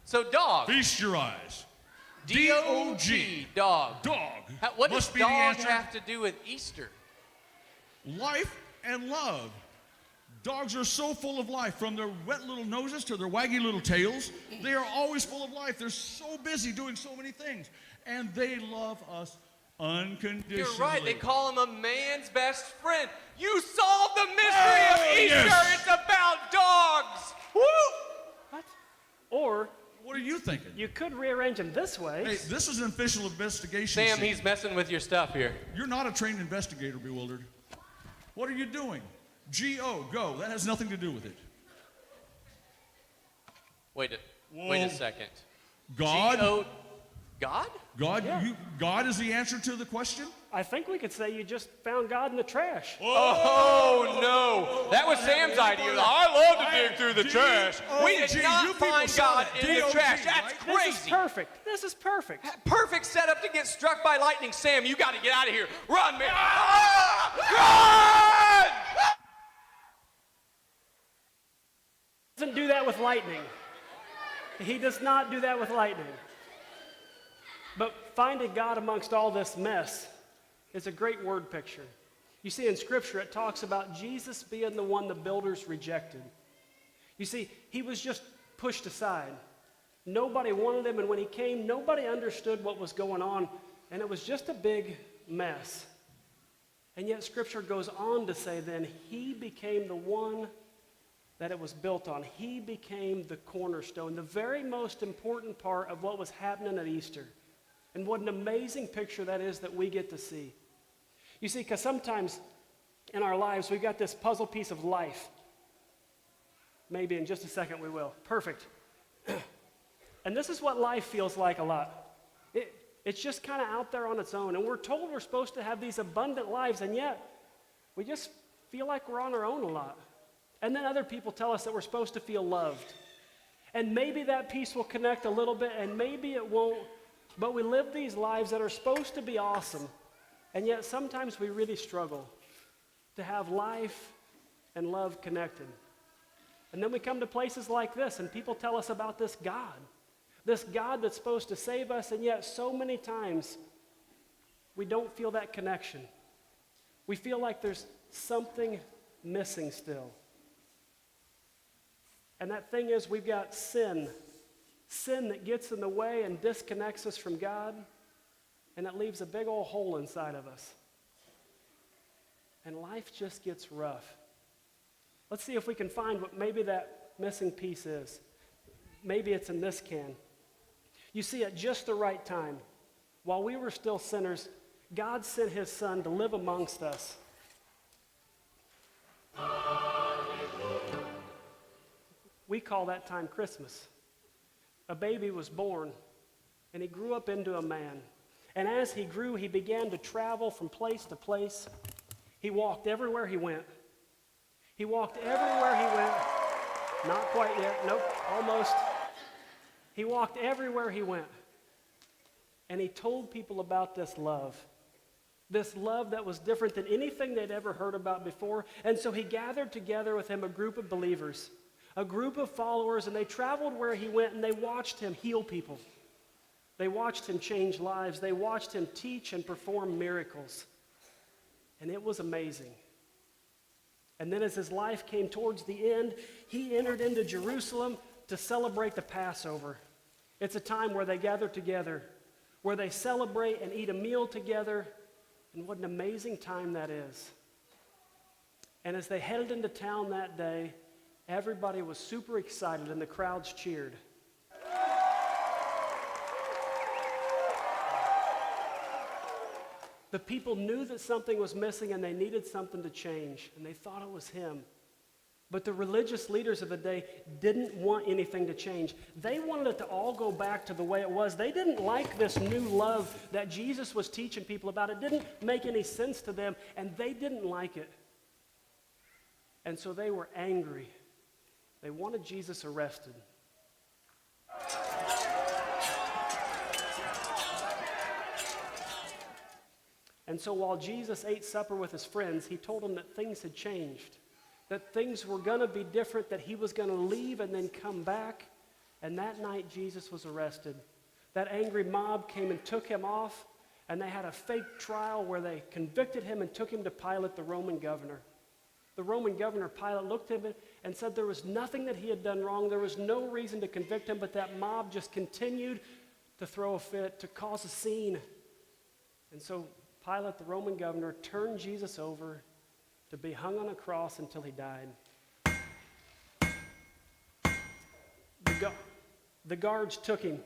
So dog. Feast your eyes. D-O-G. Dog. Dog. What must does be the dog answer. have to do with Easter? Life and love. Dogs are so full of life, from their wet little noses to their waggy little tails. They are always full of life. They're so busy doing so many things. And they love us unconditionally. You're right. They call him a man's best friend. You solved the mystery of Oh, Easter. yes. It's about dogs. Woo! What? Or What are you thinking? you could rearrange them this way. Hey, this is an official investigation. Sam, scene. he's messing with your stuff here. You're not a trained investigator, Bewildered. What are you doing? G-O, go. That has nothing to do with it. Wait a Whoa. second. God? G-O- God? God, Yeah. God is the answer to the question? I think we could say you just found God in the trash. Oh, no. That was Sam's idea. I love to dig through the trash. We did D-O-G. not You people find said God it. in the D-O-G, trash. That's right? This is crazy. perfect. This is perfect. Perfect setup to get struck by lightning. Sam, you got to get out of here. Run, man. Ah! Run! Doesn't do that with lightning. He does not do that with lightning. But finding God amongst all this mess is a great word picture. You see, in Scripture, it talks about Jesus being the one the builders rejected. You see, he was just pushed aside. Nobody wanted him, and when he came, nobody understood what was going on, and it was just a big mess. And yet, Scripture goes on to say then, he became the one that it was built on. He became the cornerstone, the very most important part of what was happening at Easter. And what an amazing picture that is that we get to see. You see, because sometimes in our lives, we've got this puzzle piece of life. Maybe in just a second we will. Perfect. And this is what life feels like a lot. It's just kind of out there on its own. And we're told we're supposed to have these abundant lives, and yet we just feel like we're on our own a lot. And then other people tell us that we're supposed to feel loved. And maybe that piece will connect a little bit, and maybe it won't. But we live these lives that are supposed to be awesome, and yet sometimes we really struggle to have life and love connected. And then we come to places like this, and people tell us about this God that's supposed to save us, and yet so many times we don't feel that connection. We feel like there's something missing still. And that thing is, we've got sin Sin that gets in the way and disconnects us from God, and it leaves a big old hole inside of us. And life just gets rough. Let's see if we can find what maybe that missing piece is. Maybe it's in this can. You see, at just the right time, while we were still sinners, God sent his Son to live amongst us. We call that time Christmas. A baby was born, and he grew up into a man. And as he grew, he began to travel from place to place. He walked everywhere he went. He walked everywhere he went. Not quite yet. Nope, almost. He walked everywhere he went. And he told people about this love that was different than anything they'd ever heard about before. And so he gathered together with him a group of believers, a group of followers, and they traveled where he went, and they watched him heal people. They watched him change lives. They watched him teach and perform miracles. And it was amazing. And then as his life came towards the end, he entered into Jerusalem to celebrate the Passover. It's a time where they gather together, where they celebrate and eat a meal together. And what an amazing time that is. And as they headed into town that day, everybody was super excited and the crowds cheered. The people knew that something was missing and they needed something to change, and they thought it was him. But the religious leaders of the day didn't want anything to change. They wanted it to all go back to the way it was. They didn't like this new love that Jesus was teaching people about. It didn't make any sense to them, and they didn't like it. And so they were angry. They wanted Jesus arrested. And so while Jesus ate supper with his friends, he told them that things had changed, that things were going to be different, that he was going to leave and then come back. And that night, Jesus was arrested. That angry mob came and took him off, and they had a fake trial where they convicted him and took him to Pilate, the Roman governor. The Roman governor, Pilate, looked at him and said there was nothing that he had done wrong. There was no reason to convict him, but that mob just continued to throw a fit, to cause a scene. And so Pilate, the Roman governor, turned Jesus over to be hung on a cross until he died. The guards took him.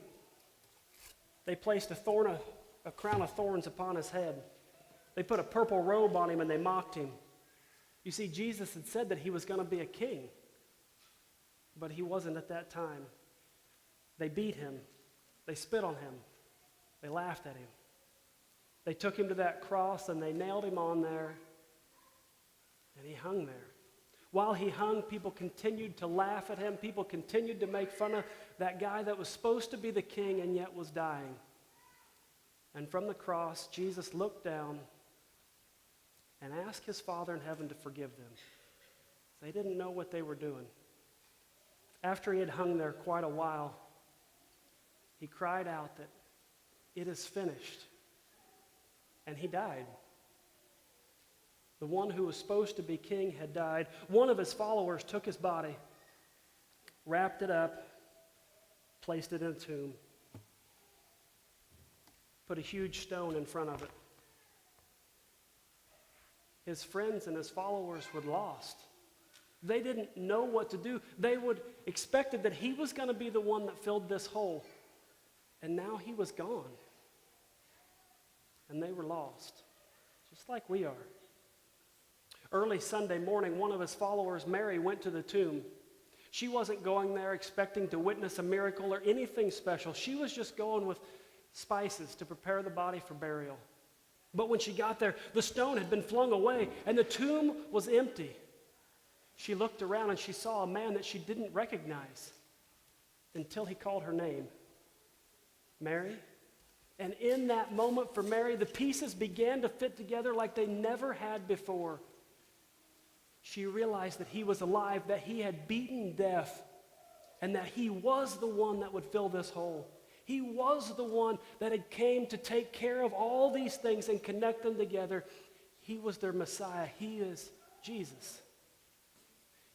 They placed a crown of thorns upon his head. They put a purple robe on him and they mocked him. You see, Jesus had said that he was going to be a king, but he wasn't at that time. They beat him. They spit on him. They laughed at him. They took him to that cross and they nailed him on there, and he hung there. While he hung, people continued to laugh at him. People continued to make fun of that guy that was supposed to be the king and yet was dying. And from the cross, Jesus looked down and asked his Father in heaven to forgive them. They didn't know what they were doing. After he had hung there quite a while, he cried out that it is finished. And he died. The one who was supposed to be king had died. One of his followers took his body, wrapped it up, placed it in a tomb, put a huge stone in front of it. His friends and his followers were lost. They didn't know what to do. They would expected that he was going to be the one that filled this hole. And now he was gone. And they were lost, just like we are. Early Sunday morning, one of his followers, Mary, went to the tomb. She wasn't going there expecting to witness a miracle or anything special. She was just going with spices to prepare the body for burial. But when she got there, the stone had been flung away and the tomb was empty. She looked around and she saw a man that she didn't recognize until he called her name, Mary. And in that moment for Mary, the pieces began to fit together like they never had before. She realized that he was alive, that he had beaten death, and that he was the one that would fill this hole. He was the one that had came to take care of all these things and connect them together. He was their Messiah. He is Jesus.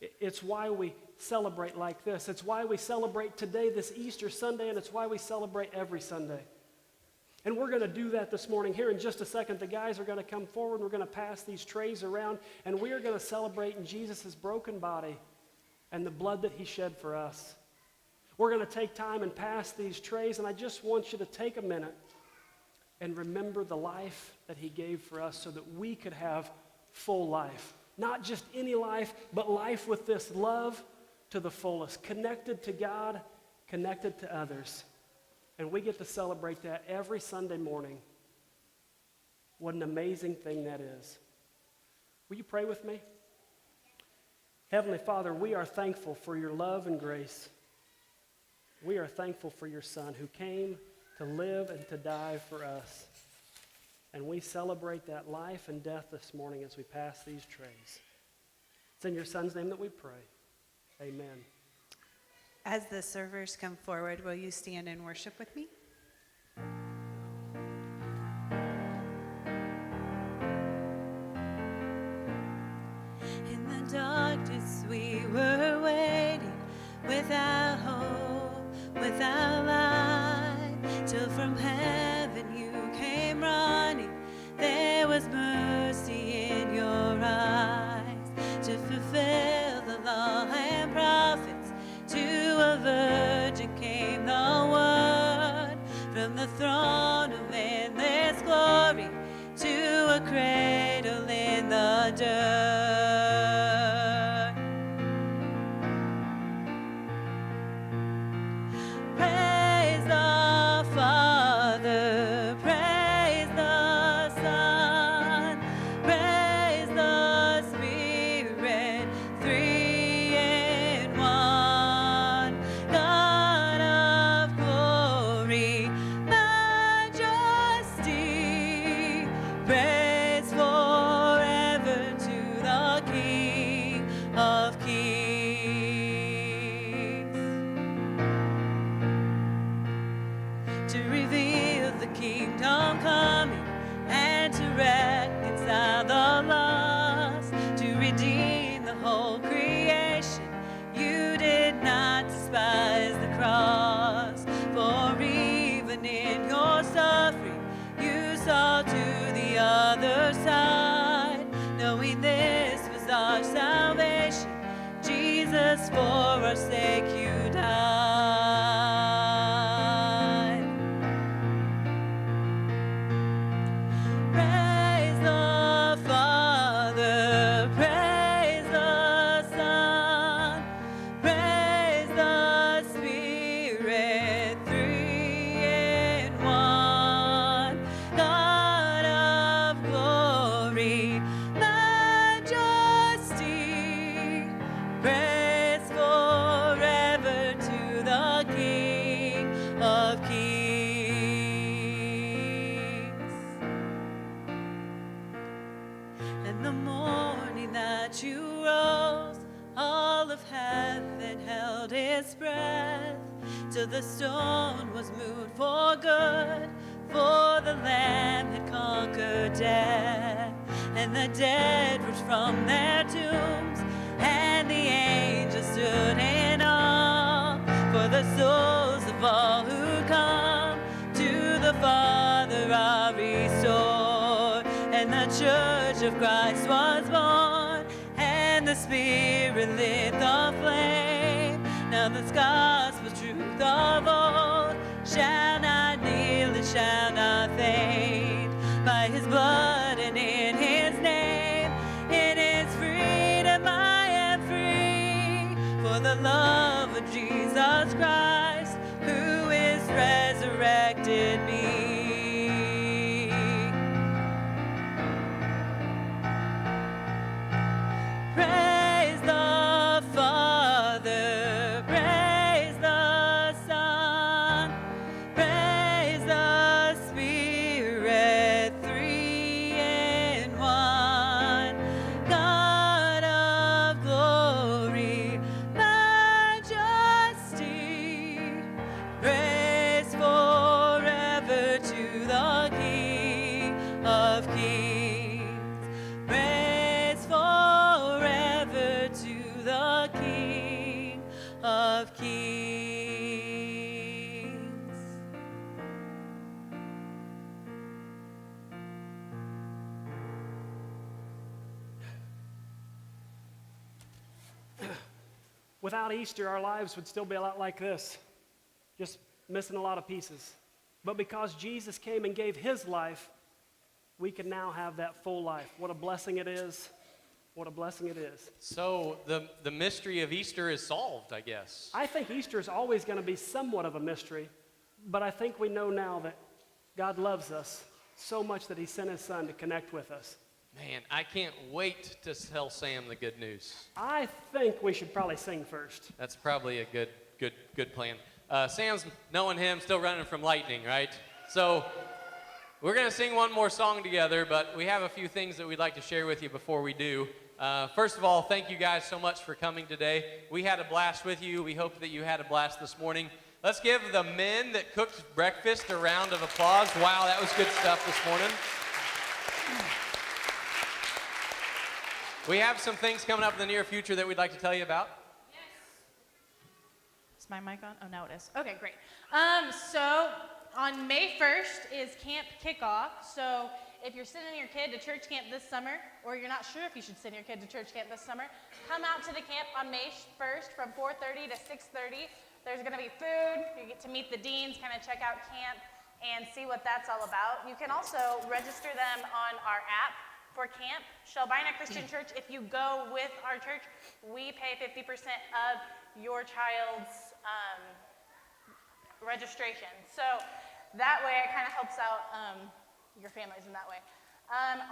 It's why we celebrate like this. It's why we celebrate today, this Easter Sunday, and it's why we celebrate every Sunday. And we're going to do that this morning. Here in just a second, the guys are going to come forward. We're going to pass these trays around, and we are going to celebrate in Jesus' broken body and the blood that he shed for us. We're going to take time and pass these trays, and I just want you to take a minute and remember the life that he gave for us so that we could have full life. Not just any life, but life with this love to the fullest, connected to God, connected to others. And we get to celebrate that every Sunday morning. What an amazing thing that is. Will you pray with me? Heavenly Father, we are thankful for your love and grace. We are thankful for your Son who came to live and to die for us. And we celebrate that life and death this morning as we pass these trays. It's in your Son's name that we pray. Amen. As the servers come forward, will you stand and worship with me? In the darkness we were waiting, without hope, without light, till from heaven you came running. There was mercy in your eyes to fulfill the law and prophets. To a virgin came the word from the throne of endless glory to a cradle in the dirt. Praise the Father, praise the Son, praise the Spirit, three in one. God of glory, majesty, praise forever to the King of Kings. To reveal the kingdom coming and to reconcile the lost, to redeem the whole creation. You did not despise the cross, for even in your suffering you saw to the other side, knowing this was our salvation. Jesus, for our sake you died. Praise the Father, praise the Son, praise the Spirit, three in one. God of glory, majesty, praise forever to the King of Kings. And the morning that you rose, all of heaven held its breath, till the stone was moved for good, for the Lamb had conquered death. And the dead rose from their tombs, and the angels stood in awe, for the souls of all who come to the Father are restored. And the church of Christ was born, and the Spirit lit the flame. Now this gospel truth of old shall not kneel and shall not faint. By his blood and in his name, in his freedom I am free. For the love of Jesus Christ, who is resurrected me. Praise the Father, praise the Son, praise the Spirit, three in one. God of glory, majesty, praise forever to the King of Kings. Praise forever to the Without Easter, our lives would still be a lot like this, just missing a lot of pieces. But because Jesus came and gave his life, we can now have that full life. What a blessing it is. What a blessing it is. So the mystery of Easter is solved, I guess. I think Easter is always going to be somewhat of a mystery, but I think we know now that God loves us so much that he sent his son to connect with us. Man, I can't wait to tell Sam the good news. I think we should probably sing first. That's probably a good plan. Sam's, knowing him, still running from lightning, right? So we're going to sing one more song together, but we have a few things that we'd like to share with you before we do. First of all, thank you guys so much for coming today. We had a blast with you. We hope that you had a blast this morning. Let's give the men that cooked breakfast a round of applause. Wow, that was good stuff this morning. We have some things coming up in the near future that we'd like to tell you about. Is my mic on? Oh, now it is. Okay, great. So on May 1st is camp kickoff. So if you're sending your kid to church camp this summer, or you're not sure if you should send your kid to church camp this summer, come out to the camp on May 1st from 4:30 to 6:30. There's going to be food. You get to meet the deans, kind of check out camp, and see what that's all about. You can also register them on our app for camp. Shelbina Christian Church, if you go with our church, we pay 50% of your child's registration. So that way it kind of helps out your families in that way. On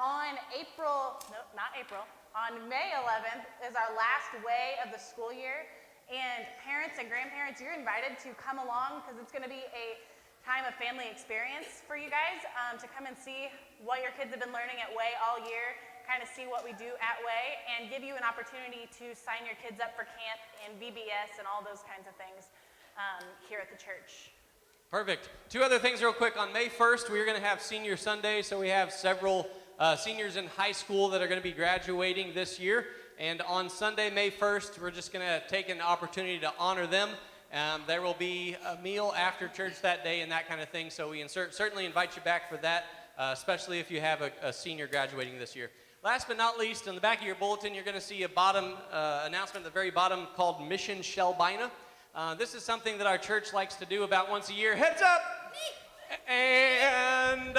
May 11th is our last way of the school year. And parents and grandparents, you're invited to come along because it's going to be a time of family experience for you guys to come and see what your kids have been learning at Way all year, kind of see what we do at Way, and give you an opportunity to sign your kids up for camp and VBS and all those kinds of things here at the church. Perfect. Two other things real quick. On May 1st, we're going to have Senior Sunday, so we have several seniors in high school that are going to be graduating this year. And on Sunday, May 1st, we're just going to take an opportunity to honor them. There will be a meal after church that day and that kind of thing, so we certainly invite you back for that, especially if you have a senior graduating this year. Last but not least, on the back of your bulletin, you're going to see a bottom announcement at the very bottom called Mission Shelbina. This is something that our church likes to do about once a year. Heads up! And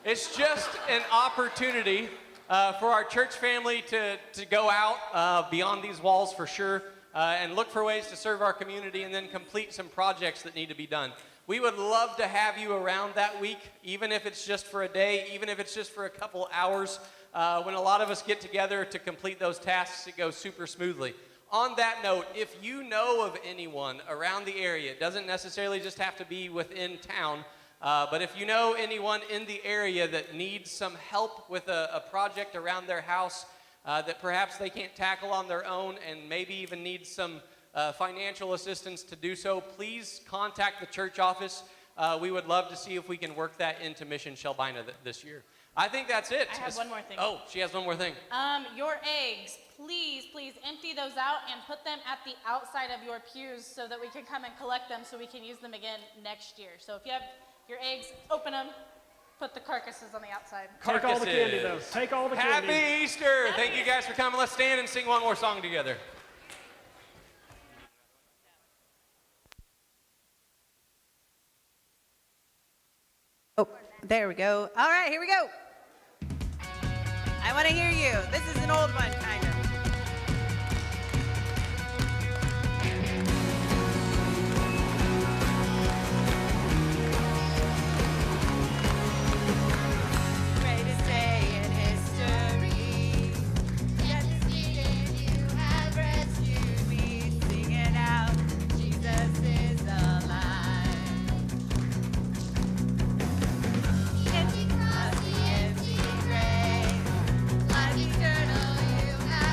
it's just an opportunity for our church family to go out beyond these walls for sure and look for ways to serve our community and then complete some projects that need to be done. We would love to have you around that week, even if it's just for a day, even if it's just for a couple hours. When a lot of us get together to complete those tasks, it goes super smoothly. On that note, if you know of anyone around the area, it doesn't necessarily just have to be within town, but if you know anyone in the area that needs some help with a project around their house that perhaps they can't tackle on their own and maybe even needs some financial assistance to do so, please contact the church office. We would love to see if we can work that into Mission Shelbina this year. I think that's it. I have one more thing. Oh, she has one more thing. Your eggs, please empty those out and put them at the outside of your pews so that we can come and collect them so we can use them again next year. So if you have your eggs, open them, put the carcasses on the outside. Take all the candy, though. Take all the candy. Happy Easter! Thank you guys for coming. Let's stand and sing one more song together. Oh, there we go. All right, here we go. I want to hear you. This is an old one, kind of. Greatest day in history. Just seeing you have rescued me. Singing out, Jesus is alive. Empty cross, the empty grave. Life eternal you have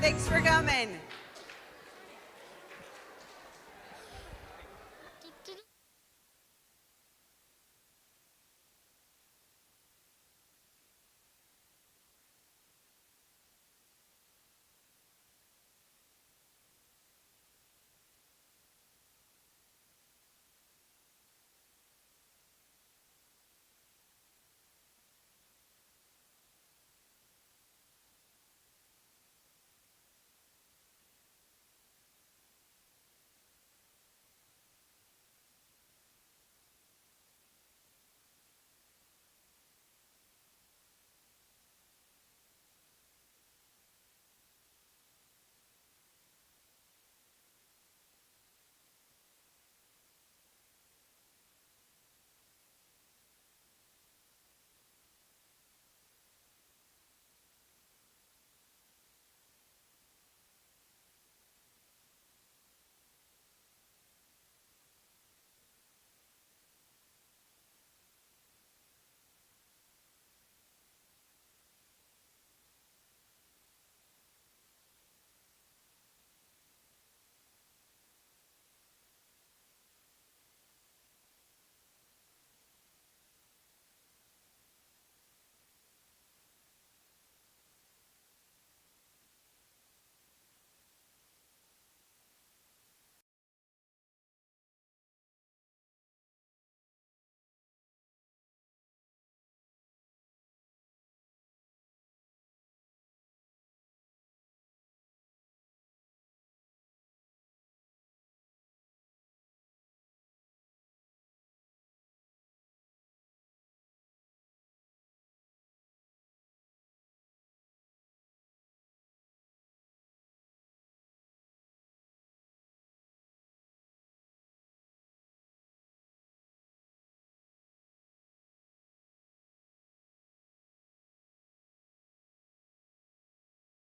Thanks for coming.